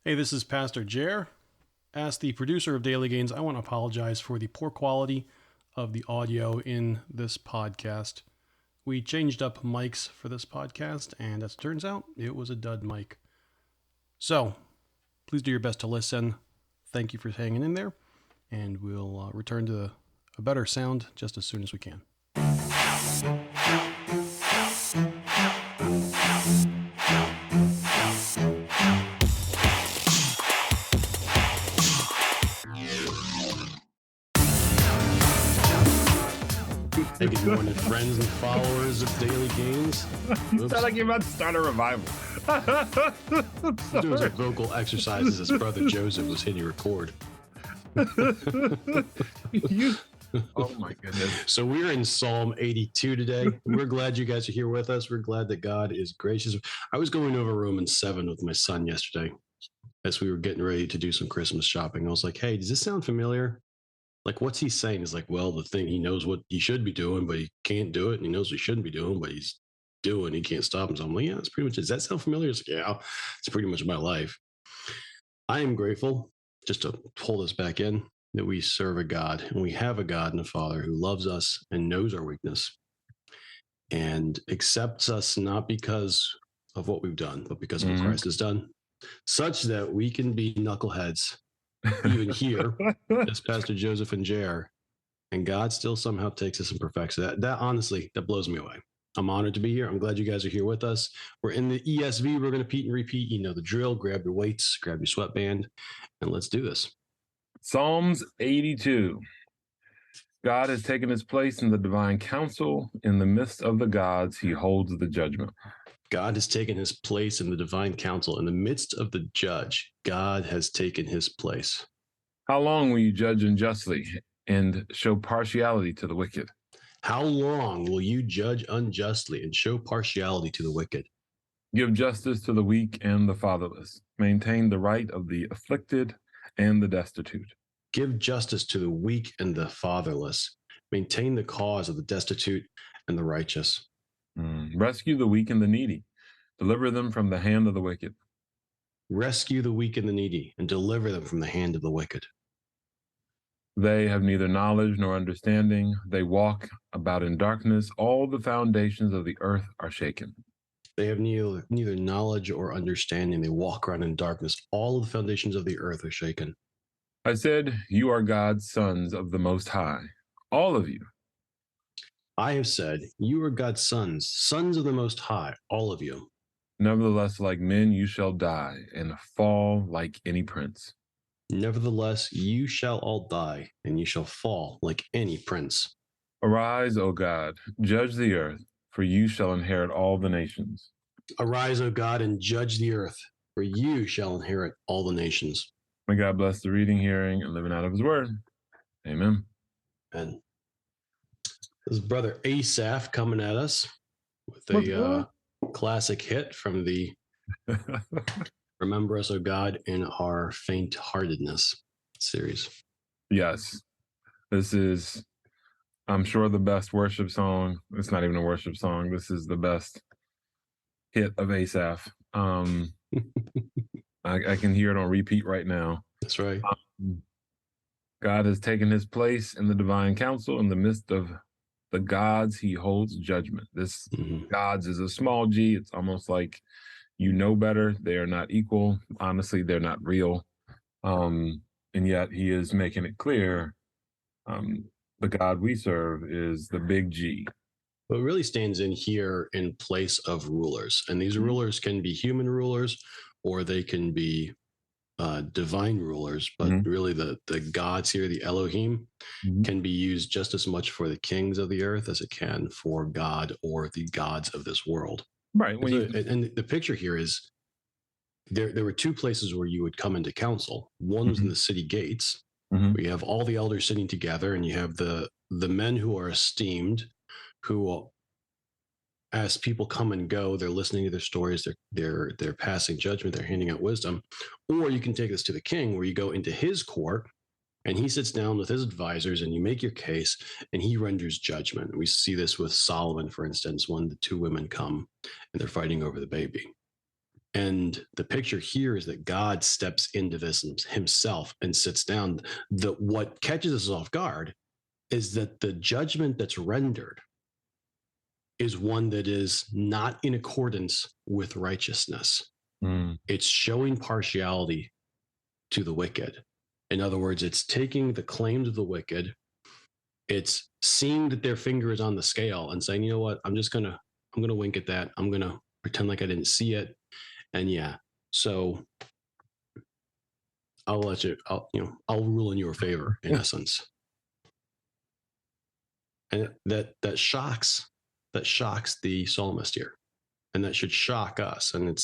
Hey, this is Pastor Jer. As the producer of Daily Gains, I want to apologize for the poor quality of the audio in this podcast. We changed up mics for this podcast, and as it turns out, it was a dud mic. So, please do your best to listen. Thank you for hanging in there, and we'll return to a better sound just as soon as we can. Hey, good morning, friends and followers of Daily Gains. You sound like you're about to start a revival. Doing some vocal exercises as Brother Joseph was hitting record. Oh my goodness. So we're in Psalm 82 today. We're glad you guys are here with us. We're glad that God is gracious. I was going over Romans 7 with my son yesterday as we were getting ready to do some Christmas shopping. I was like, hey, does this sound familiar? Like, what's he saying? He's like, well, the thing, he knows what he should be doing, but he can't do it. And he knows what he shouldn't be doing, but he's doing, he can't stop him. So I'm like, yeah, that's pretty much, does that sound familiar? It's like, yeah, it's pretty much my life. I am grateful, just to pull this back in, that we serve a God and we have a God and a Father who loves us and knows our weakness and accepts us not because of what we've done, but because of what Christ has done, such that we can be knuckleheads even here as Pastor Joseph and Jer, and God still somehow takes us and perfects that. That honestly, that blows me away. I'm honored to be here. I'm glad you guys are here with us. We're in the ESV. We're going to repeat and repeat. You know the drill. Grab your weights, grab your sweatband, and let's do this. Psalms 82. God has taken his place in the divine council. In the midst of the gods, he holds the judgment. God has taken his place in the divine council. In the midst of the judge, God has taken his place. How long will you judge unjustly and show partiality to the wicked? How long will you judge unjustly and show partiality to the wicked? Give justice to the weak and the fatherless. Maintain the right of the afflicted and the destitute. Give justice to the weak and the fatherless. Maintain the cause of the destitute and the righteous. Rescue the weak and the needy. Deliver them from the hand of the wicked. Rescue the weak and the needy and deliver them from the hand of the wicked. They have neither knowledge nor understanding. They walk about in darkness. All the foundations of the earth are shaken. They have neither knowledge or understanding. They walk around in darkness. All of the foundations of the earth are shaken. I said, you are God's sons of the Most High, all of you. I have said, you are God's sons, sons of the Most High, all of you. Nevertheless, like men, you shall die and fall like any prince. Nevertheless, you shall all die, and you shall fall like any prince. Arise, O God, judge the earth, for you shall inherit all the nations. Arise, O God, and judge the earth, for you shall inherit all the nations. May God bless the reading, hearing, and living out of his word. Amen. And this is Brother Asaph coming at us with a classic hit from the Remember Us, O God, in Our Faint-Heartedness series. Yes, this is, I'm sure, the best worship song. It's not even a worship song. This is the best hit of Asaph. I can hear it on repeat right now. That's right. God has taken his place in the divine council. In the midst of the gods, he holds judgment. This gods is a small g. It's almost like you know better. They are not equal. Honestly, they're not real. And yet he is making it clear the God we serve is the big G. But it really stands in here in place of rulers. And these rulers can be human rulers or they can be divine rulers. But really the gods here, the Elohim, can be used just as much for the kings of the earth as it can for God or the gods of this world. Right. And the picture here is there were two places where you would come into council. One was in the city gates, where you have all the elders sitting together, and you have the men who are esteemed, who, as people come and go, they're listening to their stories, they're passing judgment, they're handing out wisdom. Or you can take this to the king, where you go into his court, and he sits down with his advisors, and you make your case, and he renders judgment. We see this with Solomon, for instance, when the two women come and they're fighting over the baby. And the picture here is that God steps into this himself and sits down. What catches us off guard is that the judgment that's rendered is one that is not in accordance with righteousness. It's showing partiality to the wicked. In other words, it's taking the claims of the wicked, it's seeing that their finger is on the scale and saying, you know what, I'm gonna wink at that. I'm gonna pretend like I didn't see it. And yeah, so I'll rule in your favor, in essence. And that shocks the psalmist here. And that should shock us. And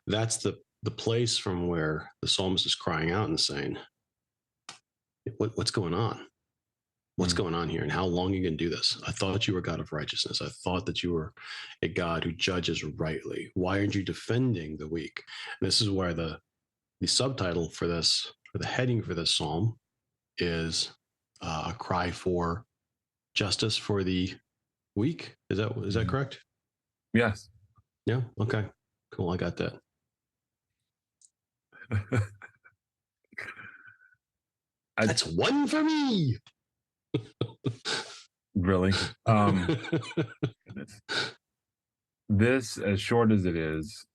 that's the place from where the psalmist is crying out and saying, what's going on? What's going on here? And how long are you going to do this? I thought you were a God of righteousness. I thought that you were a God who judges rightly. Why aren't you defending the weak? And this is where the subtitle for this, or the heading for this psalm, is a cry for justice for the weak. Is that correct? Yes. Yeah. Okay. Cool. I got that. That's one for me. Really? This, as short as it is,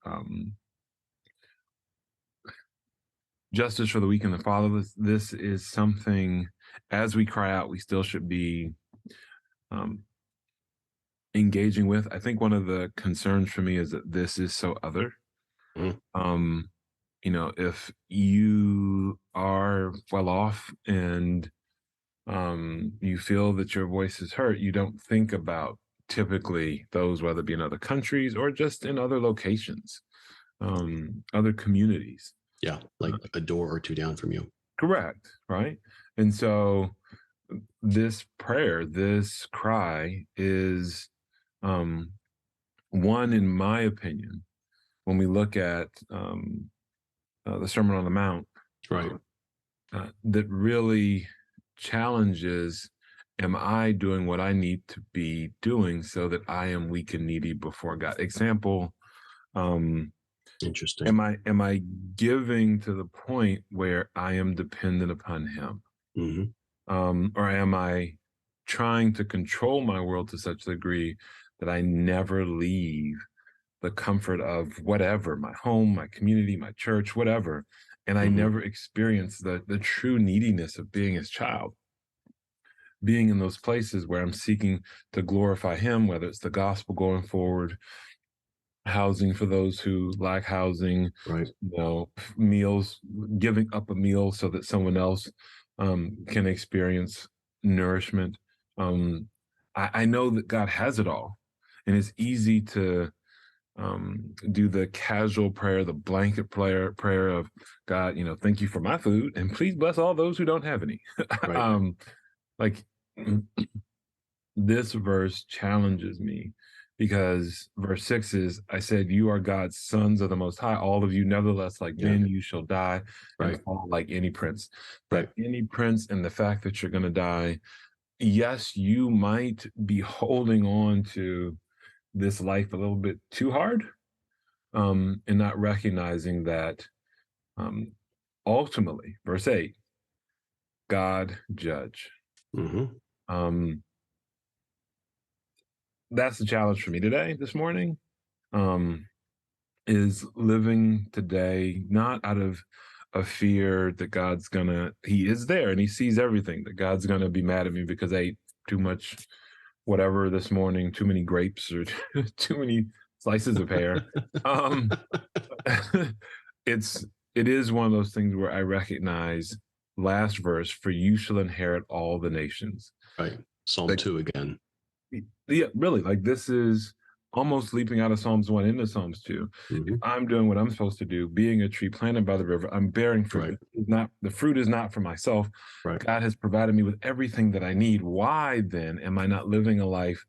justice for the weak and the fatherless, this is something, as we cry out, we still should be engaging with. I think one of the concerns for me is that this is so other. If you are well off and you feel that your voice is hurt, you don't think about typically those, whether it be in other countries or just in other locations, other communities. Yeah, like a door or two down from you. Correct, right? And so this prayer, this cry is one, in my opinion, when we look at the Sermon on the Mount, right, that really challenges, am I doing what I need to be doing so that I am weak and needy before God? Example, interesting. Am I giving to the point where I am dependent upon Him? Or am I trying to control my world to such a degree that I never leave the comfort of whatever, my home, my community, my church, whatever, and I never experience the true neediness of being His child? Being in those places where I'm seeking to glorify Him, whether it's the gospel going forward, housing for those who lack housing, right, meals, giving up a meal so that someone else can experience nourishment. I know that God has it all, and it's easy to do the casual prayer, the blanket prayer of, God, thank you for my food, and please bless all those who don't have any. right. Like, this verse challenges me, because verse 6 is, I said, you are God's sons of the Most High, all of you, nevertheless, like men, you shall die, and fall like any prince. Right. Any prince, and the fact that you're going to die, yes, you might be holding on to this life a little bit too hard, and not recognizing that ultimately, verse 8, God judge. That's the challenge for me today, this morning, is living today not out of a fear that He is there and He sees everything, that God's gonna be mad at me because I ate too much whatever this morning, too many grapes or too many slices of pear. It is one of those things where I recognize, last verse, for you shall inherit all the nations. Right. Psalm 2 again. Yeah, really, like, this is almost leaping out of Psalms 1 into Psalms 2. If I'm doing what I'm supposed to do, being a tree planted by the river, I'm bearing fruit. Right. The fruit is not for myself. Right. God has provided me with everything that I need. Why then am I not living a life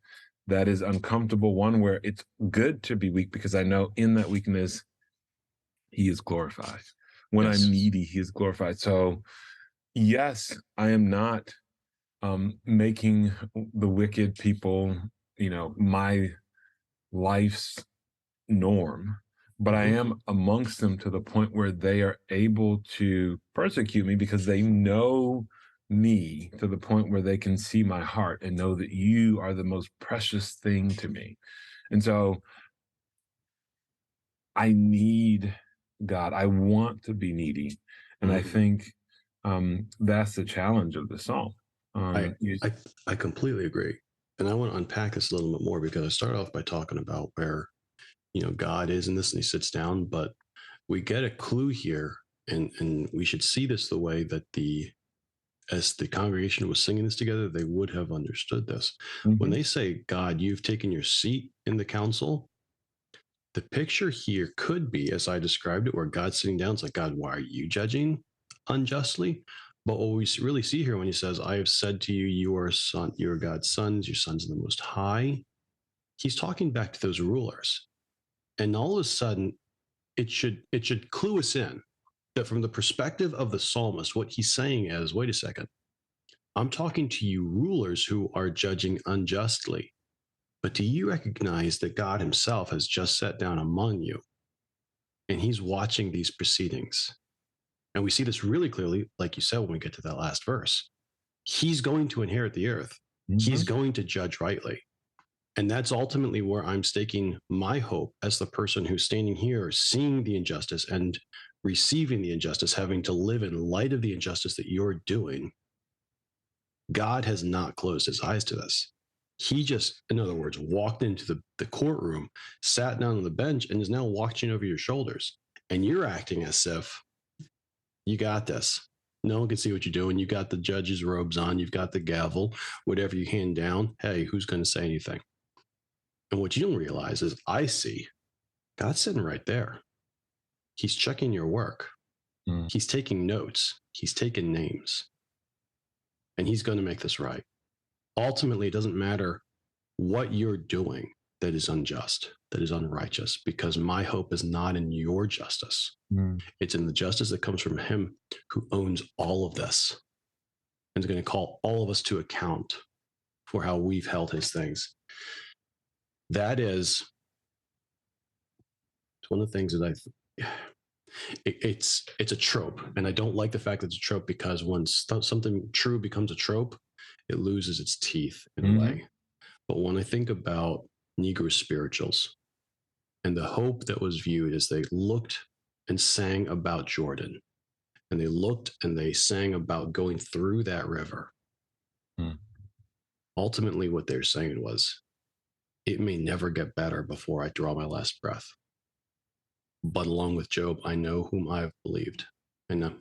that is uncomfortable, one where it's good to be weak, because I know in that weakness He is glorified. When I'm needy, He is glorified. So yes, I am not making the wicked people, my life's norm, but I am amongst them to the point where they are able to persecute me because they know me to the point where they can see my heart and know that you are the most precious thing to me. And so I need God. I want to be needy. And I think that's the challenge of the psalm. I, I completely agree. And I want to unpack this a little bit more because I started off by talking about where, God is in this and he sits down, but we get a clue here, and we should see this the way that as the congregation was singing this together, they would have understood this. When they say, God, you've taken your seat in the council, the picture here could be, as I described it, where God's sitting down. It's like, God, why are you judging unjustly? But what we really see here when he says, I have said to you, you are God's sons, your sons of the Most High. He's talking back to those rulers. And all of a sudden, it should clue us in that from the perspective of the psalmist, what he's saying is, wait a second, I'm talking to you rulers who are judging unjustly. But do you recognize that God himself has just sat down among you and he's watching these proceedings? And we see this really clearly, like you said, when we get to that last verse. He's going to inherit the earth. He's going to judge rightly. And that's ultimately where I'm staking my hope as the person who's standing here, seeing the injustice and receiving the injustice, having to live in light of the injustice that you're doing. God has not closed his eyes to this. He just, in other words, walked into the courtroom, sat down on the bench, and is now watching over your shoulders. And you're acting as if you got this. No one can see what you're doing. You got the judge's robes on. You've got the gavel. Whatever you hand down, hey, who's going to say anything? And what you don't realize is I see God's sitting right there. He's checking your work. He's taking notes. He's taking names. And he's going to make this right. Ultimately, it doesn't matter what you're doing that is unjust, that is unrighteous, because my hope is not in your justice. It's in the justice that comes from him who owns all of this and is going to call all of us to account for how we've held his things. That is, it's one of the things that it's a trope. And I don't like the fact that it's a trope because when something true becomes a trope, it loses its teeth in a way. But when I think about Negro spirituals and the hope that was viewed as they looked and sang about Jordan, and they looked and they sang about going through that river, ultimately what they're saying was, it may never get better before I draw my last breath. But along with Job, I know whom I have believed. And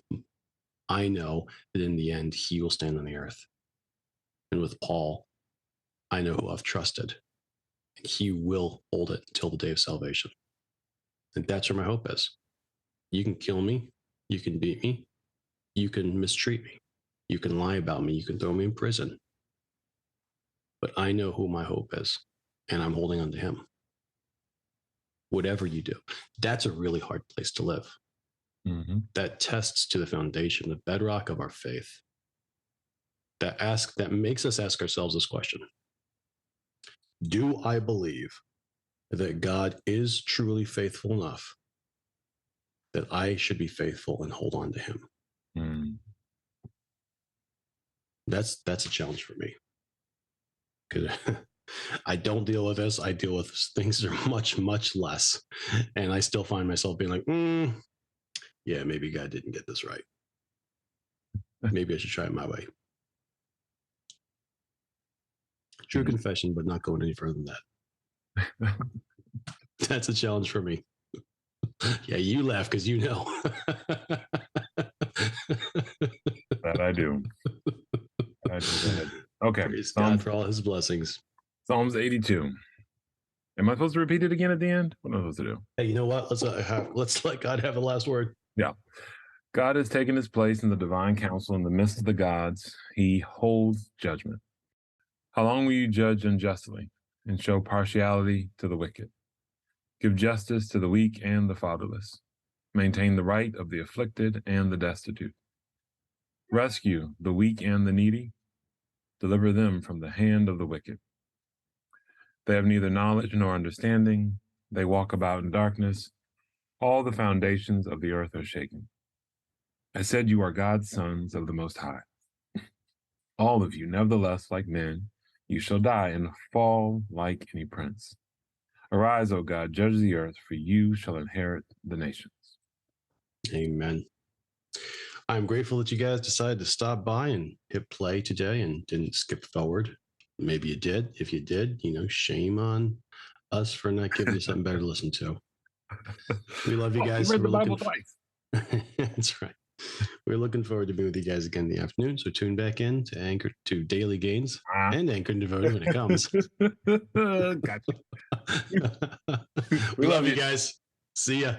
I know that in the end, he will stand on the earth. And with Paul, I know who I've trusted. And he will hold it until the day of salvation. And that's where my hope is. You can kill me. You can beat me. You can mistreat me. You can lie about me. You can throw me in prison. But I know who my hope is. And I'm holding on to him. Whatever you do, that's a really hard place to live. That tests to the foundation, the bedrock of our faith. That makes us ask ourselves this question: do I believe that God is truly faithful enough that I should be faithful and hold on to him? That's a challenge for me, because I don't deal with this. I deal with things that are much, much less. And I still find myself being like, yeah, maybe God didn't get this right. Maybe I should try it my way. True confession, but not going any further than that. That's a challenge for me. Yeah, you laugh because you know. That I do. Okay. Praise God for all his blessings. Psalms 82. Am I supposed to repeat it again at the end? What am I supposed to do? Hey, you know what? Let's let God have the last word. Yeah. God has taken his place in the divine council in the midst of the gods. He holds judgment. How long will you judge unjustly and show partiality to the wicked? Give justice to the weak and the fatherless. Maintain the right of the afflicted and the destitute. Rescue the weak and the needy. Deliver them from the hand of the wicked. They have neither knowledge nor understanding. They walk about in darkness. All the foundations of the earth are shaken. I said you are God's sons of the Most High. All of you, nevertheless, like men, you shall die and fall like any prince. Arise, O God, judge the earth, for you shall inherit the nations. Amen. I'm grateful that you guys decided to stop by and hit play today and didn't skip forward. Maybe you did. If you did, shame on us for not giving you something better to listen to. We love you guys. You read the Bible twice. That's right. We're looking forward to being with you guys again in the afternoon. So tune back in to Anchor to Daily Gains and Anchor and Devoted when it comes. Gotcha. We love you guys. See ya.